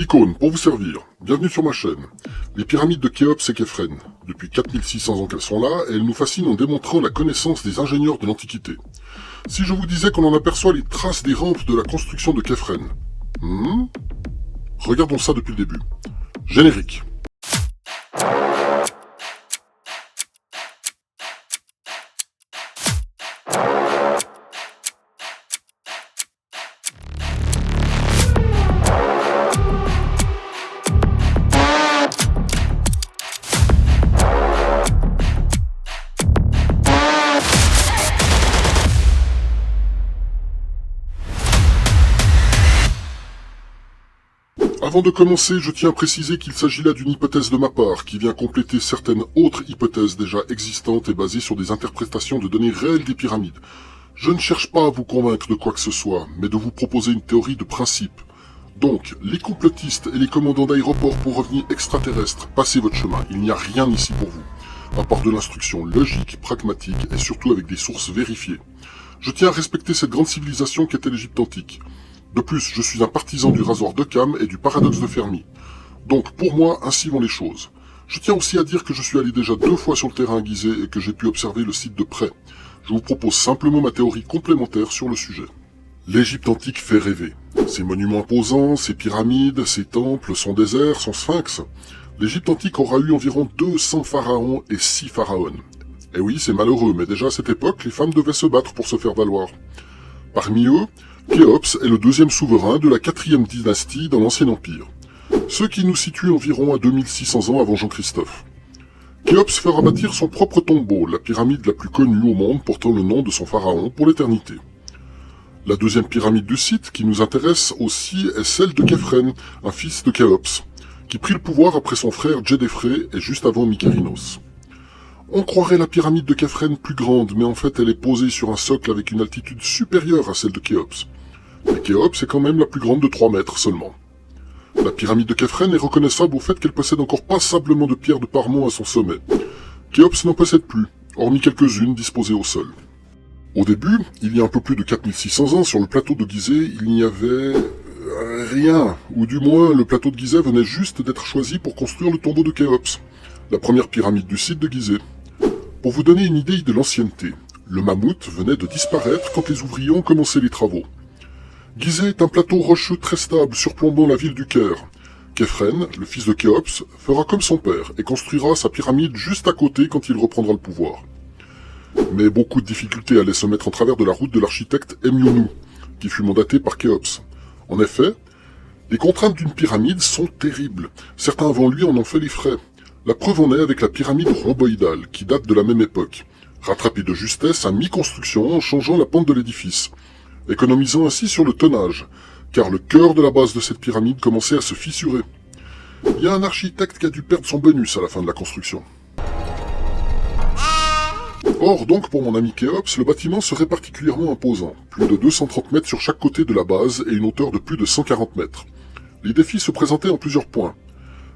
Icône, pour vous servir. Bienvenue sur ma chaîne. Les pyramides de Khéops et Khéphren. Depuis 4600 ans qu'elles sont là, et elles nous fascinent en démontrant la connaissance des ingénieurs de l'Antiquité. Si je vous disais qu'on en aperçoit les traces des rampes de la construction de Khéphren. Regardons ça depuis le début. Générique. Avant de commencer, je tiens à préciser qu'il s'agit là d'une hypothèse de ma part, qui vient compléter certaines autres hypothèses déjà existantes et basées sur des interprétations de données réelles des pyramides. Je ne cherche pas à vous convaincre de quoi que ce soit, mais de vous proposer une théorie de principe. Donc, les complotistes et les commandants d'aéroports pour revenus extraterrestres, passez votre chemin, il n'y a rien ici pour vous, à part de l'instruction logique, pragmatique et surtout avec des sources vérifiées. Je tiens à respecter cette grande civilisation qu'était l'Égypte antique. De plus, je suis un partisan du rasoir d'Occam et du paradoxe de Fermi. Donc, pour moi, ainsi vont les choses. Je tiens aussi à dire que je suis allé déjà 2 fois sur le terrain à Gizeh et que j'ai pu observer le site de près. Je vous propose simplement ma théorie complémentaire sur le sujet. L'Égypte antique fait rêver. Ses monuments imposants, ses pyramides, ses temples, son désert, son sphinx. L'Égypte antique aura eu environ 200 pharaons et 6 pharaones. Et oui, c'est malheureux, mais déjà à cette époque, les femmes devaient se battre pour se faire valoir. Parmi eux, Khéops est le 2e souverain de la 4e dynastie dans l'Ancien Empire, ce qui nous situe environ à 2600 ans avant Jean-Christophe. Khéops fera bâtir son propre tombeau, la pyramide la plus connue au monde portant le nom de son pharaon pour l'éternité. La 2e pyramide du site qui nous intéresse aussi est celle de Khéphren, un fils de Khéops, qui prit le pouvoir après son frère Djedefré et juste avant Mykérinos. On croirait la pyramide de Khéphren plus grande, mais en fait elle est posée sur un socle avec une altitude supérieure à celle de Khéops. Mais Khéops est quand même la plus grande de 3 mètres seulement. La pyramide de Khéphren est reconnaissable au fait qu'elle possède encore passablement de pierres de paremont à son sommet. Khéops n'en possède plus, hormis quelques-unes disposées au sol. Au début, il y a un peu plus de 4600 ans, sur le plateau de Gizeh, il n'y avait... rien, ou du moins le plateau de Gizeh venait juste d'être choisi pour construire le tombeau de Khéops, la première pyramide du site de Gizeh. Pour vous donner une idée de l'ancienneté, le mammouth venait de disparaître quand les ouvriers ont commencé les travaux. Gizeh est un plateau rocheux très stable surplombant la ville du Caire. Khéphren, le fils de Khéops, fera comme son père et construira sa pyramide juste à côté quand il reprendra le pouvoir. Mais beaucoup de difficultés allaient se mettre en travers de la route de l'architecte Emyonou, qui fut mandaté par Khéops. En effet, les contraintes d'une pyramide sont terribles. Certains avant lui en ont fait les frais. La preuve en est avec la pyramide rhomboïdale, qui date de la même époque, rattrapée de justesse à mi-construction en changeant la pente de l'édifice, économisant ainsi sur le tonnage, car le cœur de la base de cette pyramide commençait à se fissurer. Il y a un architecte qui a dû perdre son bonus à la fin de la construction. Or, donc, pour mon ami Khéops, le bâtiment serait particulièrement imposant, plus de 230 mètres sur chaque côté de la base et une hauteur de plus de 140 mètres. Les défis se présentaient en plusieurs points.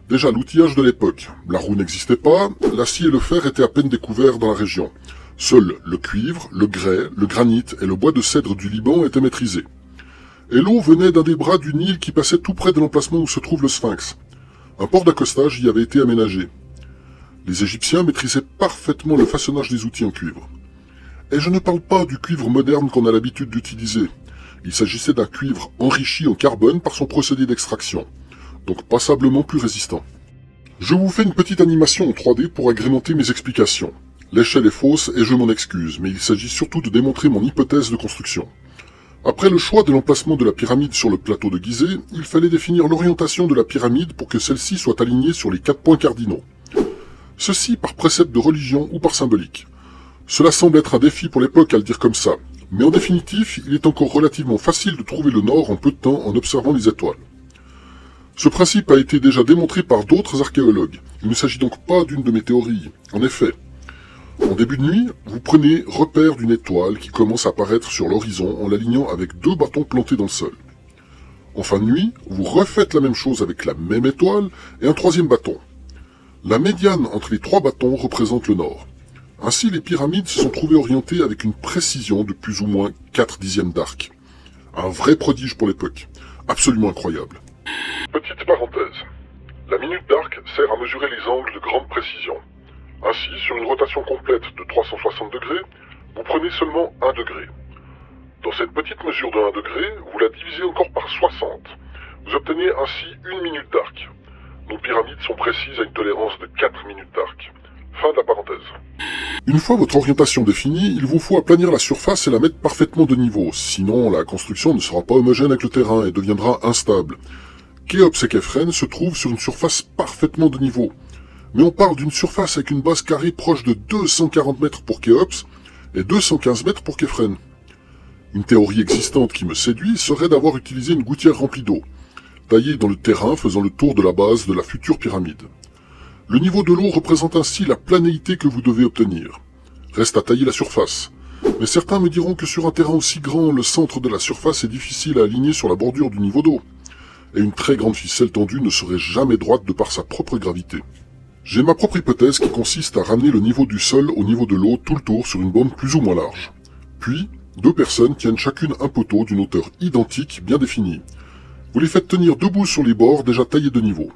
Déjà, l'outillage de l'époque. La roue n'existait pas, l'acier et le fer étaient à peine découverts dans la région. Seuls le cuivre, le grès, le granit et le bois de cèdre du Liban étaient maîtrisés. Et l'eau venait d'un des bras du Nil qui passait tout près de l'emplacement où se trouve le Sphinx. Un port d'accostage y avait été aménagé. Les Égyptiens maîtrisaient parfaitement le façonnage des outils en cuivre. Et je ne parle pas du cuivre moderne qu'on a l'habitude d'utiliser. Il s'agissait d'un cuivre enrichi en carbone par son procédé d'extraction, donc passablement plus résistant. Je vous fais une petite animation en 3D pour agrémenter mes explications. L'échelle est fausse et je m'en excuse, mais il s'agit surtout de démontrer mon hypothèse de construction. Après le choix de l'emplacement de la pyramide sur le plateau de Gizeh, il fallait définir l'orientation de la pyramide pour que celle-ci soit alignée sur les 4 points cardinaux. Ceci par précepte de religion ou par symbolique. Cela semble être un défi pour l'époque à le dire comme ça, mais en définitive, il est encore relativement facile de trouver le nord en peu de temps en observant les étoiles. Ce principe a été déjà démontré par d'autres archéologues. Il ne s'agit donc pas d'une de mes théories. En effet, en début de nuit, vous prenez repère d'une étoile qui commence à apparaître sur l'horizon en l'alignant avec 2 bâtons plantés dans le sol. En fin de nuit, vous refaites la même chose avec la même étoile et un 3e bâton. La médiane entre les 3 bâtons représente le nord. Ainsi, les pyramides se sont trouvées orientées avec une précision de plus ou moins 4/10 d'arc. Un vrai prodige pour l'époque. Absolument incroyable. Petite parenthèse. La minute d'arc sert à mesurer les angles de grande précision. Ainsi, sur une rotation complète de 360 degrés, vous prenez seulement 1 degré. Dans cette petite mesure de 1 degré, vous la divisez encore par 60. Vous obtenez ainsi 1 minute d'arc. Nos pyramides sont précises à une tolérance de 4 minutes d'arc. Fin de la parenthèse. Une fois votre orientation définie, il vous faut aplanir la surface et la mettre parfaitement de niveau, sinon la construction ne sera pas homogène avec le terrain et deviendra instable. Khéops et Khéphren se trouvent sur une surface parfaitement de niveau. Mais on parle d'une surface avec une base carrée proche de 240 mètres pour Khéops et 215 mètres pour Khéphren. Une théorie existante qui me séduit serait d'avoir utilisé une gouttière remplie d'eau, taillée dans le terrain faisant le tour de la base de la future pyramide. Le niveau de l'eau représente ainsi la planéité que vous devez obtenir. Reste à tailler la surface. Mais certains me diront que sur un terrain aussi grand, le centre de la surface est difficile à aligner sur la bordure du niveau d'eau. Et une très grande ficelle tendue ne serait jamais droite de par sa propre gravité. J'ai ma propre hypothèse qui consiste à ramener le niveau du sol au niveau de l'eau tout le tour sur une bande plus ou moins large. Puis, 2 personnes tiennent chacune un poteau d'une hauteur identique bien définie. Vous les faites tenir debout sur les bords déjà taillés de niveau.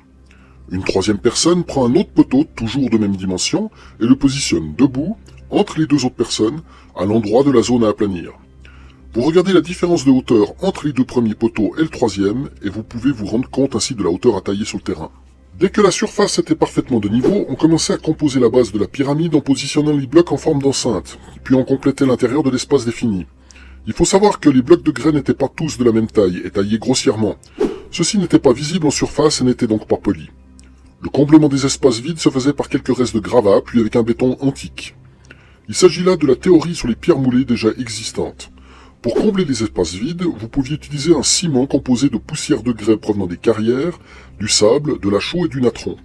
Une 3e personne prend un autre poteau, toujours de même dimension, et le positionne debout, entre les 2 autres personnes, à l'endroit de la zone à aplanir. Vous regardez la différence de hauteur entre les 2 premiers poteaux et le 3e, et vous pouvez vous rendre compte ainsi de la hauteur à tailler sur le terrain. Dès que la surface était parfaitement de niveau, on commençait à composer la base de la pyramide en positionnant les blocs en forme d'enceinte, puis on complétait l'intérieur de l'espace défini. Il faut savoir que les blocs de grès n'étaient pas tous de la même taille et taillés grossièrement. Ceux-ci n'étaient pas visibles en surface et n'étaient donc pas polis. Le comblement des espaces vides se faisait par quelques restes de gravats, puis avec un béton antique. Il s'agit là de la théorie sur les pierres moulées déjà existantes. Pour combler les espaces vides, vous pouviez utiliser un ciment composé de poussière de grès provenant des carrières, du sable, de la chaux et du natron.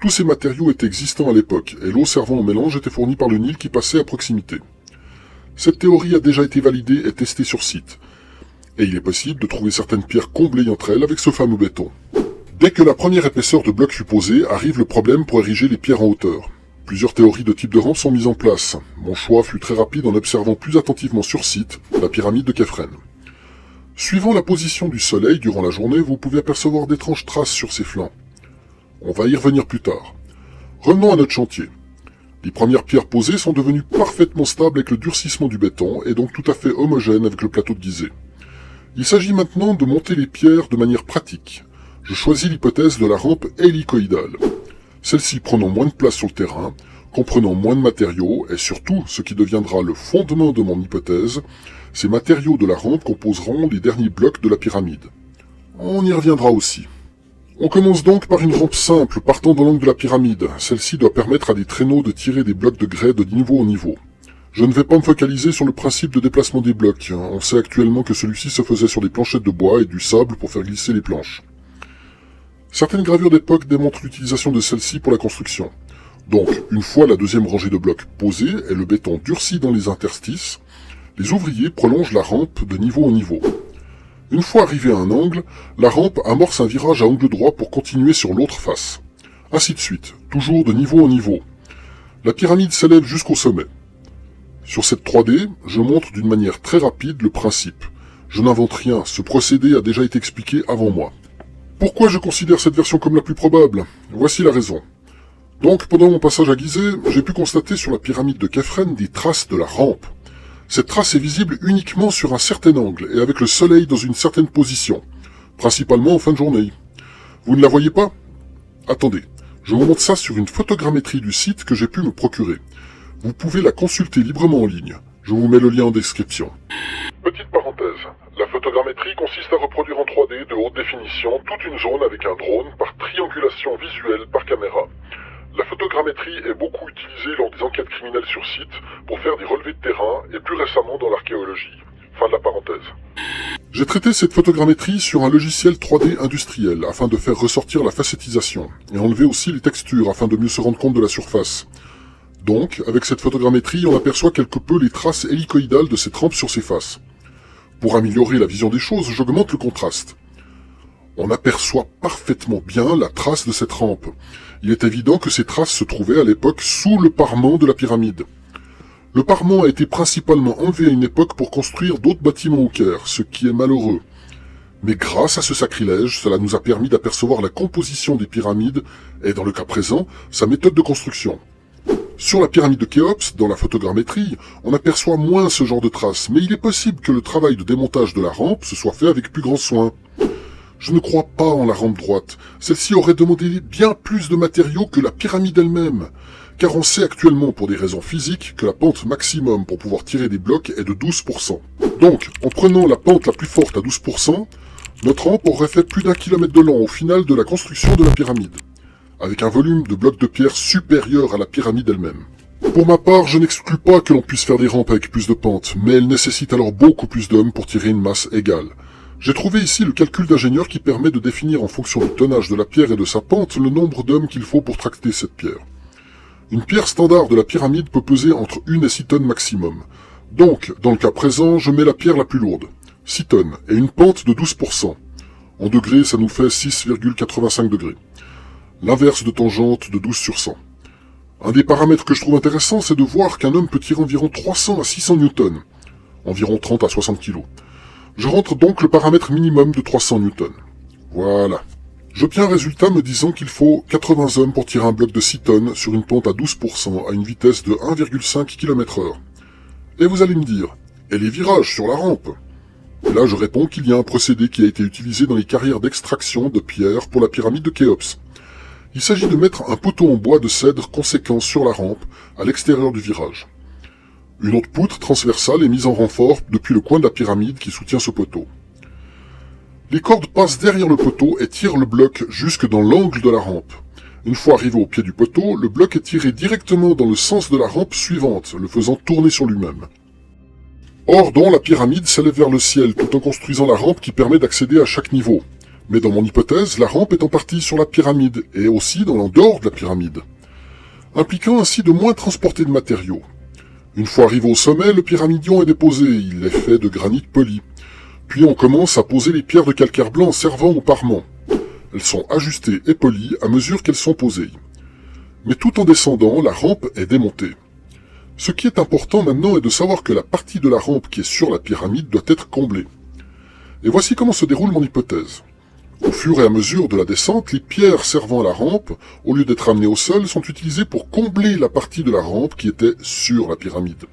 Tous ces matériaux étaient existants à l'époque, et l'eau servant au mélange était fournie par le Nil qui passait à proximité. Cette théorie a déjà été validée et testée sur site, et il est possible de trouver certaines pierres comblées entre elles avec ce fameux béton. Dès que la première épaisseur de bloc fut posée, arrive le problème pour ériger les pierres en hauteur. Plusieurs théories de type de rampe sont mises en place. Mon choix fut très rapide en observant plus attentivement sur site la pyramide de Khéphren. Suivant la position du soleil durant la journée, vous pouvez apercevoir d'étranges traces sur ses flancs. On va y revenir plus tard. Revenons à notre chantier. Les premières pierres posées sont devenues parfaitement stables avec le durcissement du béton et donc tout à fait homogènes avec le plateau de Gizeh. Il s'agit maintenant de monter les pierres de manière pratique. Je choisis l'hypothèse de la rampe hélicoïdale. Celle-ci prenant moins de place sur le terrain, comprenant moins de matériaux, et surtout, ce qui deviendra le fondement de mon hypothèse, ces matériaux de la rampe composeront les derniers blocs de la pyramide. On y reviendra aussi. On commence donc par une rampe simple partant de l'angle de la pyramide. Celle-ci doit permettre à des traîneaux de tirer des blocs de grès de niveau en niveau. Je ne vais pas me focaliser sur le principe de déplacement des blocs. On sait actuellement que celui-ci se faisait sur des planchettes de bois et du sable pour faire glisser les planches. Certaines gravures d'époque démontrent l'utilisation de celle-ci pour la construction. Donc, une fois la deuxième rangée de blocs posée et le béton durci dans les interstices, les ouvriers prolongent la rampe de niveau en niveau. Une fois arrivé à un angle, la rampe amorce un virage à angle droit pour continuer sur l'autre face. Ainsi de suite, toujours de niveau en niveau. La pyramide s'élève jusqu'au sommet. Sur cette 3D, je montre d'une manière très rapide le principe. Je n'invente rien, ce procédé a déjà été expliqué avant moi. Pourquoi je considère cette version comme la plus probable? Voici la raison. Donc, pendant mon passage à Gizeh, j'ai pu constater sur la pyramide de Khéphren des traces de la rampe. Cette trace est visible uniquement sur un certain angle et avec le soleil dans une certaine position, principalement en fin de journée. Vous ne la voyez pas? Attendez, je vous montre ça sur une photogrammétrie du site que j'ai pu me procurer. Vous pouvez la consulter librement en ligne. Je vous mets le lien en description. Petite parenthèse. La photogrammétrie consiste à reproduire en 3D de haute définition toute une zone avec un drone par triangulation visuelle par caméra. La photogrammétrie est beaucoup utilisée lors des enquêtes criminelles sur site pour faire des relevés de terrain et plus récemment dans l'archéologie. Fin de la parenthèse. J'ai traité cette photogrammétrie sur un logiciel 3D industriel afin de faire ressortir la facettisation et enlever aussi les textures afin de mieux se rendre compte de la surface. Donc, avec cette photogrammétrie, on aperçoit quelque peu les traces hélicoïdales de cette rampe sur ses faces. Pour améliorer la vision des choses, j'augmente le contraste. On aperçoit parfaitement bien la trace de cette rampe. Il est évident que ces traces se trouvaient à l'époque sous le parement de la pyramide. Le parement a été principalement enlevé à une époque pour construire d'autres bâtiments au Caire, ce qui est malheureux. Mais grâce à ce sacrilège, cela nous a permis d'apercevoir la composition des pyramides et, dans le cas présent, sa méthode de construction. Sur la pyramide de Khéops, dans la photogrammétrie, on aperçoit moins ce genre de traces, mais il est possible que le travail de démontage de la rampe se soit fait avec plus grand soin. Je ne crois pas en la rampe droite. Celle-ci aurait demandé bien plus de matériaux que la pyramide elle-même, car on sait actuellement pour des raisons physiques que la pente maximum pour pouvoir tirer des blocs est de 12%. Donc, en prenant la pente la plus forte à 12%, notre rampe aurait fait plus d'1 kilomètre de long au final de la construction de la pyramide, avec un volume de blocs de pierre supérieur à la pyramide elle-même. Pour ma part, je n'exclus pas que l'on puisse faire des rampes avec plus de pente, mais elles nécessitent alors beaucoup plus d'hommes pour tirer une masse égale. J'ai trouvé ici le calcul d'ingénieur qui permet de définir en fonction du tonnage de la pierre et de sa pente le nombre d'hommes qu'il faut pour tracter cette pierre. Une pierre standard de la pyramide peut peser entre 1 et 6 tonnes maximum. Donc, dans le cas présent, je mets la pierre la plus lourde, 6 tonnes, et une pente de 12%. En degrés, ça nous fait 6,85 degrés. L'inverse de tangente de 12 sur 100. Un des paramètres que je trouve intéressant, c'est de voir qu'un homme peut tirer environ 300 à 600 newtons, environ 30 à 60 kg. Je rentre donc le paramètre minimum de 300 newtons. Voilà. J'obtiens un résultat me disant qu'il faut 80 hommes pour tirer un bloc de 6 tonnes sur une pente à 12% à une vitesse de 1,5 km/h. Et vous allez me dire, et les virages sur la rampe? Et là je réponds qu'il y a un procédé qui a été utilisé dans les carrières d'extraction de pierre pour la pyramide de Khéops. Il s'agit de mettre un poteau en bois de cèdre conséquent sur la rampe, à l'extérieur du virage. Une autre poutre transversale est mise en renfort depuis le coin de la pyramide qui soutient ce poteau. Les cordes passent derrière le poteau et tirent le bloc jusque dans l'angle de la rampe. Une fois arrivé au pied du poteau, le bloc est tiré directement dans le sens de la rampe suivante, le faisant tourner sur lui-même. Or, la pyramide s'élève vers le ciel tout en construisant la rampe qui permet d'accéder à chaque niveau. Mais dans mon hypothèse, la rampe est en partie sur la pyramide, et aussi dans le dehors de la pyramide, impliquant ainsi de moins transporter de matériaux. Une fois arrivé au sommet, le pyramidion est déposé, il est fait de granit poli. Puis on commence à poser les pierres de calcaire blanc servant au parement. Elles sont ajustées et polies à mesure qu'elles sont posées. Mais tout en descendant, la rampe est démontée. Ce qui est important maintenant est de savoir que la partie de la rampe qui est sur la pyramide doit être comblée. Et voici comment se déroule mon hypothèse. Au fur et à mesure de la descente, les pierres servant à la rampe, au lieu d'être amenées au sol, sont utilisées pour combler la partie de la rampe qui était sur la pyramide.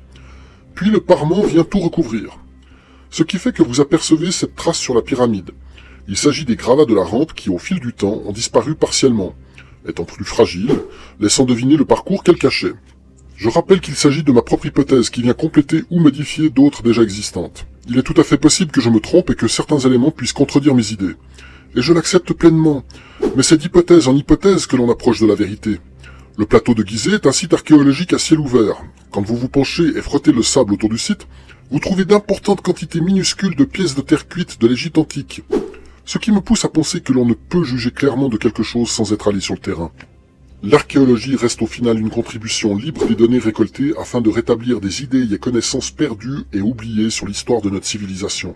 Puis le parement vient tout recouvrir. Ce qui fait que vous apercevez cette trace sur la pyramide. Il s'agit des gravats de la rampe qui, au fil du temps, ont disparu partiellement, étant plus fragiles, laissant deviner le parcours qu'elle cachait. Je rappelle qu'il s'agit de ma propre hypothèse qui vient compléter ou modifier d'autres déjà existantes. Il est tout à fait possible que je me trompe et que certains éléments puissent contredire mes idées. Et je l'accepte pleinement. Mais c'est d'hypothèse en hypothèse que l'on approche de la vérité. Le plateau de Gizeh est un site archéologique à ciel ouvert. Quand vous vous penchez et frottez le sable autour du site, vous trouvez d'importantes quantités minuscules de pièces de terre cuite de l'Égypte antique. Ce qui me pousse à penser que l'on ne peut juger clairement de quelque chose sans être allé sur le terrain. L'archéologie reste au final une contribution libre des données récoltées afin de rétablir des idées et connaissances perdues et oubliées sur l'histoire de notre civilisation.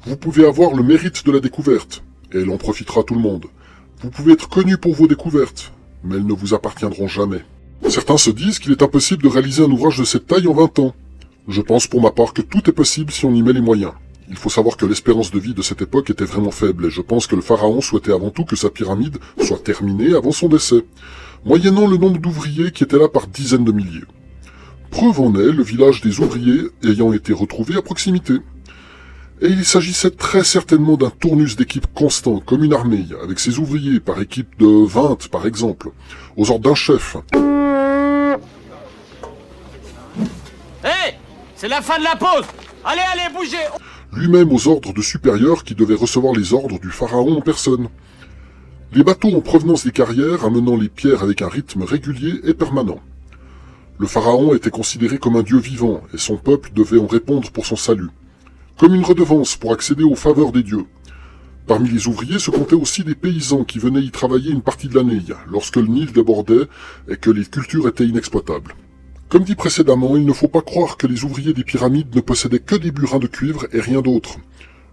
Vous pouvez avoir le mérite de la découverte, et elle en profitera à tout le monde. Vous pouvez être connu pour vos découvertes, mais elles ne vous appartiendront jamais. Certains se disent qu'il est impossible de réaliser un ouvrage de cette taille en 20 ans. Je pense pour ma part que tout est possible si on y met les moyens. Il faut savoir que l'espérance de vie de cette époque était vraiment faible, et je pense que le pharaon souhaitait avant tout que sa pyramide soit terminée avant son décès, moyennant le nombre d'ouvriers qui étaient là par dizaines de milliers. Preuve en est le village des ouvriers ayant été retrouvé à proximité. Et il s'agissait très certainement d'un tournus d'équipe constant, comme une armée, avec ses ouvriers par équipe de 20 par exemple, aux ordres d'un chef. Hé, c'est la fin de la pause. Allez, allez, bougez. Lui-même aux ordres de supérieurs qui devaient recevoir les ordres du pharaon en personne. Les bateaux en provenance des carrières amenant les pierres avec un rythme régulier et permanent. Le pharaon était considéré comme un dieu vivant, et son peuple devait en répondre pour son salut, comme une redevance pour accéder aux faveurs des dieux. Parmi les ouvriers se comptaient aussi des paysans qui venaient y travailler une partie de l'année, lorsque le Nil débordait et que les cultures étaient inexploitables. Comme dit précédemment, il ne faut pas croire que les ouvriers des pyramides ne possédaient que des burins de cuivre et rien d'autre.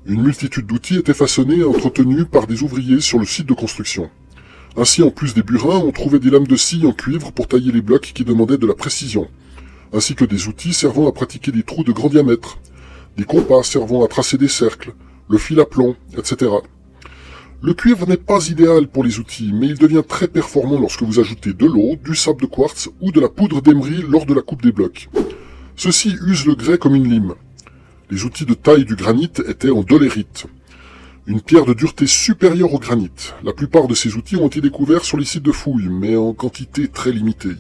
Une multitude d'outils étaient façonnés et entretenus par des ouvriers sur le site de construction. Ainsi, en plus des burins, on trouvait des lames de scie en cuivre pour tailler les blocs qui demandaient de la précision, ainsi que des outils servant à pratiquer des trous de grand diamètre, des compas servant à tracer des cercles, le fil à plomb, etc. Le cuivre n'est pas idéal pour les outils, mais il devient très performant lorsque vous ajoutez de l'eau, du sable de quartz ou de la poudre d'émery lors de la coupe des blocs. Ceci use le grès comme une lime. Les outils de taille du granit étaient en dolérite, une pierre de dureté supérieure au granit. La plupart de ces outils ont été découverts sur les sites de fouilles, mais en quantité très limitée.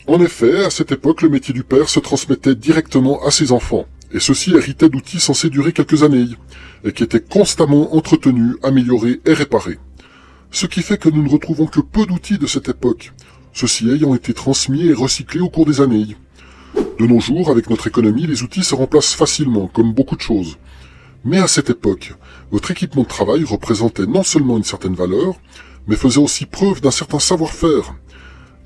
En effet, à cette époque, le métier du père se transmettait directement à ses enfants, et ceux-ci héritaient d'outils censés durer quelques années, et qui étaient constamment entretenus, améliorés et réparés. Ce qui fait que nous ne retrouvons que peu d'outils de cette époque, ceux-ci ayant été transmis et recyclés au cours des années. De nos jours, avec notre économie, les outils se remplacent facilement, comme beaucoup de choses. Mais à cette époque, votre équipement de travail représentait non seulement une certaine valeur, mais faisait aussi preuve d'un certain savoir-faire.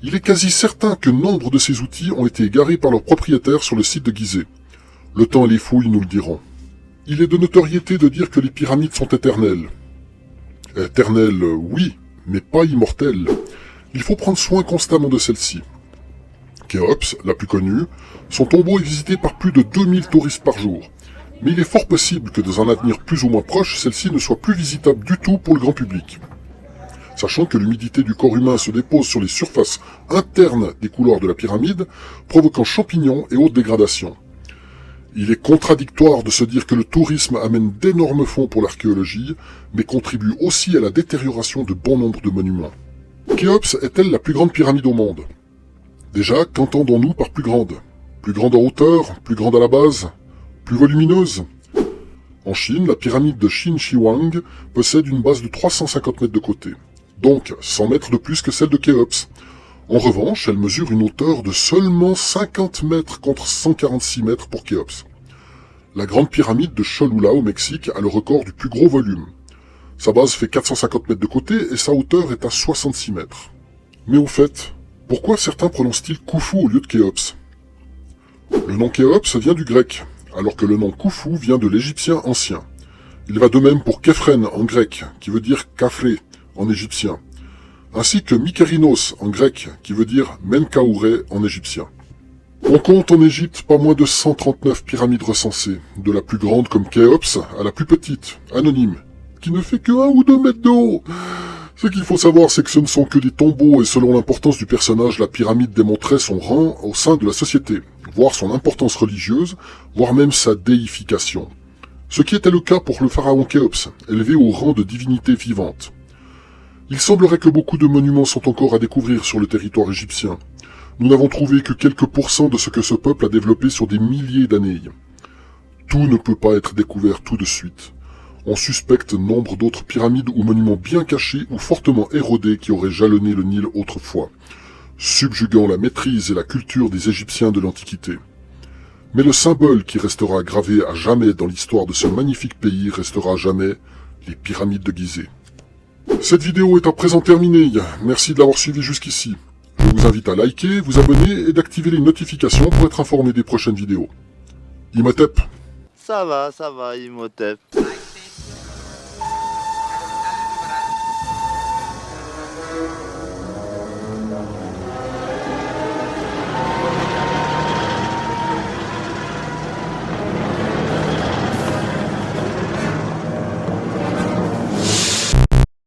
Il est quasi certain que nombre de ces outils ont été égarés par leurs propriétaires sur le site de Gizeh. Le temps et les fouilles nous le diront. Il est de notoriété de dire que les pyramides sont éternelles. Éternelles, oui, mais pas immortelles. Il faut prendre soin constamment de celles-ci. Khéops, la plus connue, son tombeau est visité par plus de 2000 touristes par jour. Mais il est fort possible que dans un avenir plus ou moins proche, celle-ci ne soit plus visitable du tout pour le grand public. Sachant que l'humidité du corps humain se dépose sur les surfaces internes des couloirs de la pyramide, provoquant champignons et haute dégradation. Il est contradictoire de se dire que le tourisme amène d'énormes fonds pour l'archéologie, mais contribue aussi à la détérioration de bon nombre de monuments. Khéops est-elle la plus grande pyramide au monde? Déjà, qu'entendons-nous par plus grande? Plus grande en hauteur, plus grande à la base, plus volumineuse? En Chine, la pyramide de Qin-Shi-Huang possède une base de 350 mètres de côté, donc 100 mètres de plus que celle de Khéops. En revanche, elle mesure une hauteur de seulement 50 mètres contre 146 mètres pour Khéops. La grande pyramide de Cholula au Mexique a le record du plus gros volume. Sa base fait 450 mètres de côté et sa hauteur est à 66 mètres. Mais au fait, pourquoi certains prononcent-ils Khufu au lieu de Khéops? Le nom Khéops vient du grec, alors que le nom Khufu vient de l'égyptien ancien. Il va de même pour Képhren en grec, qui veut dire Khafré en égyptien, ainsi que Mykérinos en grec, qui veut dire Menkaure en égyptien. On compte en Égypte pas moins de 139 pyramides recensées, de la plus grande comme Khéops à la plus petite, anonyme, qui ne fait que 1 ou 2 mètres de haut. Ce qu'il faut savoir, c'est que ce ne sont que des tombeaux et selon l'importance du personnage, la pyramide démontrait son rang au sein de la société, voire son importance religieuse, voire même sa déification. Ce qui était le cas pour le pharaon Khéops, élevé au rang de divinité vivante. Il semblerait que beaucoup de monuments sont encore à découvrir sur le territoire égyptien. Nous n'avons trouvé que quelques pourcents de ce que ce peuple a développé sur des milliers d'années. Tout ne peut pas être découvert tout de suite. On suspecte nombre d'autres pyramides ou monuments bien cachés ou fortement érodés qui auraient jalonné le Nil autrefois, subjuguant la maîtrise et la culture des Égyptiens de l'Antiquité. Mais le symbole qui restera gravé à jamais dans l'histoire de ce magnifique pays restera à jamais les pyramides de Gizeh. Cette vidéo est à présent terminée, merci de l'avoir suivi jusqu'ici. Je vous invite à liker, vous abonner et d'activer les notifications pour être informé des prochaines vidéos. Imhotep. Ça va, Imhotep.